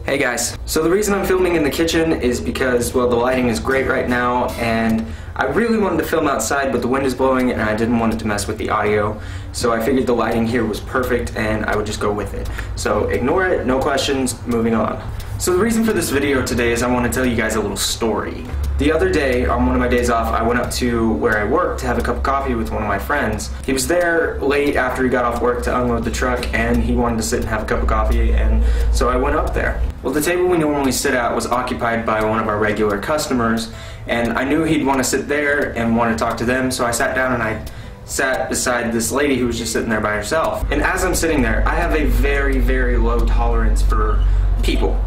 Hey guys, so the reason I'm filming in the kitchen is because, well, the lighting is great right now and I really wanted to film outside but the wind is blowing and I didn't want it to mess with the audio, so I figured the lighting here was perfect and I would just go with it. So ignore it, no questions, moving on. So the reason for this video today is I want to tell you guys a little story. The other day, on one of my days off, I went up to where I work to have a cup of coffee with one of my friends. He was there late after he got off work to unload the truck and he wanted to sit and have a cup of coffee, and so I went up there. Well, the table we normally sit at was occupied by one of our regular customers, and I knew he'd want to sit there and want to talk to them, so I sat down and I sat beside this lady who was just sitting there by herself. And as I'm sitting there, I have a very, very low tolerance for people.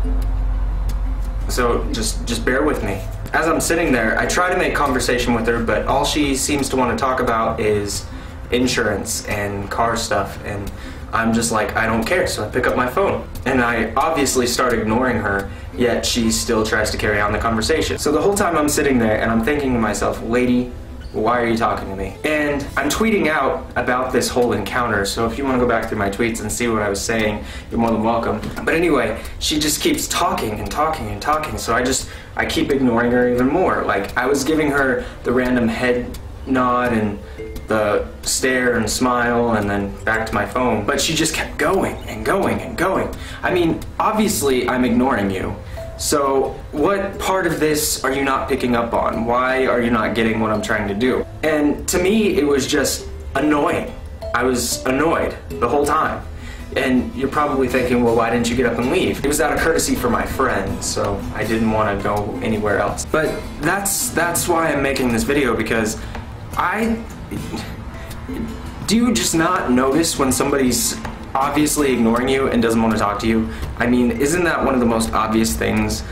So just bear with me. As I'm sitting there, I try to make conversation with her, but all she seems to want to talk about is insurance and car stuff, and I'm just like, I don't care, so I pick up my phone. And I obviously start ignoring her, yet she still tries to carry on the conversation. So the whole time I'm sitting there and I'm thinking to myself, lady, why are you talking to me? And I'm tweeting out about this whole encounter, so if you want to go back through my tweets and see what I was saying, you're more than welcome. But anyway, she just keeps talking and talking and talking, so I keep ignoring her even more. Like, I was giving her the random head nod and the stare and smile and then back to my phone, but she just kept going and going and going. I mean, obviously I'm ignoring you. So what part of this are you not picking up on? Why are you not getting what I'm trying to do? And to me, it was just annoying. I was annoyed the whole time. And you're probably thinking, well, why didn't you get up and leave? It was out of courtesy for my friend, so I didn't want to go anywhere else. But that's why I'm making this video, because do you just not notice when somebody's obviously ignoring you and doesn't want to talk to you? I mean, isn't that one of the most obvious things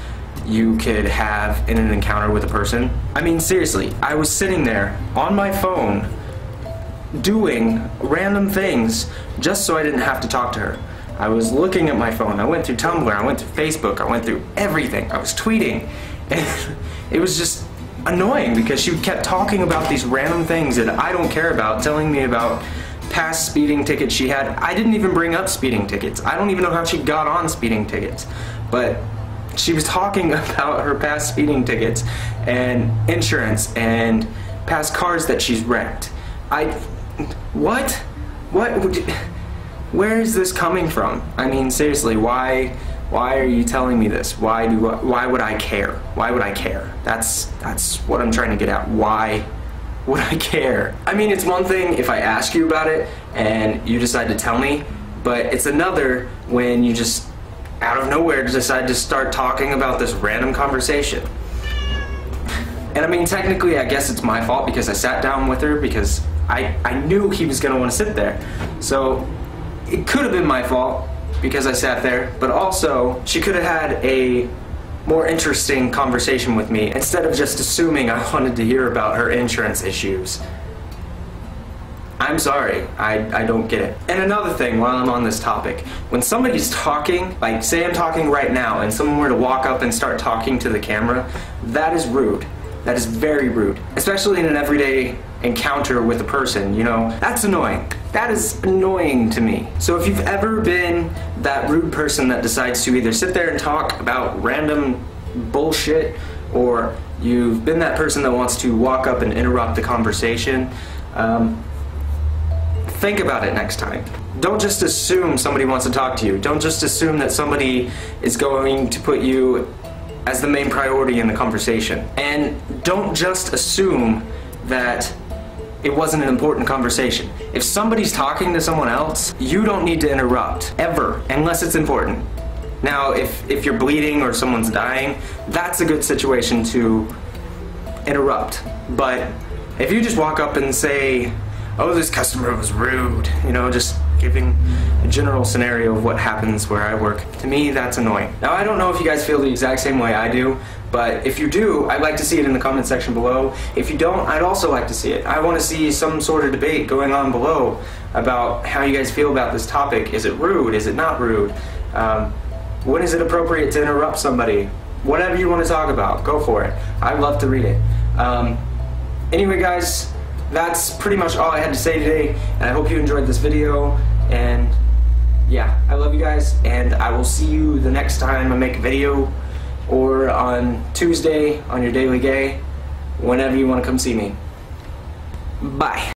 you could have in an encounter with a person? I mean, seriously, I was sitting there on my phone doing random things just so I didn't have to talk to her. I was looking at my phone, I went through Tumblr, I went through Facebook, I went through everything, I was tweeting, and it was just annoying because she kept talking about these random things that I don't care about, telling me about past speeding tickets she had. I didn't even bring up speeding tickets. I don't even know how she got on speeding tickets. But she was talking about her past speeding tickets and insurance and past cars that she's wrecked. What? Where is this coming from? I mean, seriously, why are you telling me this? Why would I care? Why would I care? That's what I'm trying to get at. Why would I care? I mean, it's one thing if I ask you about it and you decide to tell me, but it's another when you just out of nowhere decide to start talking about this random conversation. And I mean, technically I guess it's my fault because I sat down with her because I knew he was gonna want to sit there. So it could have been my fault because I sat there, but also she could have had a more interesting conversation with me instead of just assuming I wanted to hear about her insurance issues. I'm sorry, I don't get it. And another thing while I'm on this topic, when somebody's talking, like say I'm talking right now and someone were to walk up and start talking to the camera, that is rude. That is very rude, especially in an everyday encounter with a person, you know? That's annoying. That is annoying to me. So if you've ever been that rude person that decides to either sit there and talk about random bullshit, or you've been that person that wants to walk up and interrupt the conversation, think about it next time. Don't just assume somebody wants to talk to you. Don't just assume that somebody is going to put you as the main priority in the conversation. And don't just assume that it wasn't an important conversation. If somebody's talking to someone else, you don't need to interrupt, ever, unless it's important. Now, if you're bleeding or someone's dying, that's a good situation to interrupt. But if you just walk up and say, oh, this customer was rude, you know, just giving a general scenario of what happens where I work, to me, that's annoying. Now, I don't know if you guys feel the exact same way I do, but if you do, I'd like to see it in the comment section below. If you don't, I'd also like to see it. I want to see some sort of debate going on below about how you guys feel about this topic. Is it rude? Is it not rude? When is it appropriate to interrupt somebody? Whatever you want to talk about, go for it. I'd love to read it. Anyway, guys, that's pretty much all I had to say today, and I hope you enjoyed this video, and yeah, I love you guys, and I will see you the next time I make a video, or on Tuesday on your Daily Gay, whenever you want to come see me. Bye.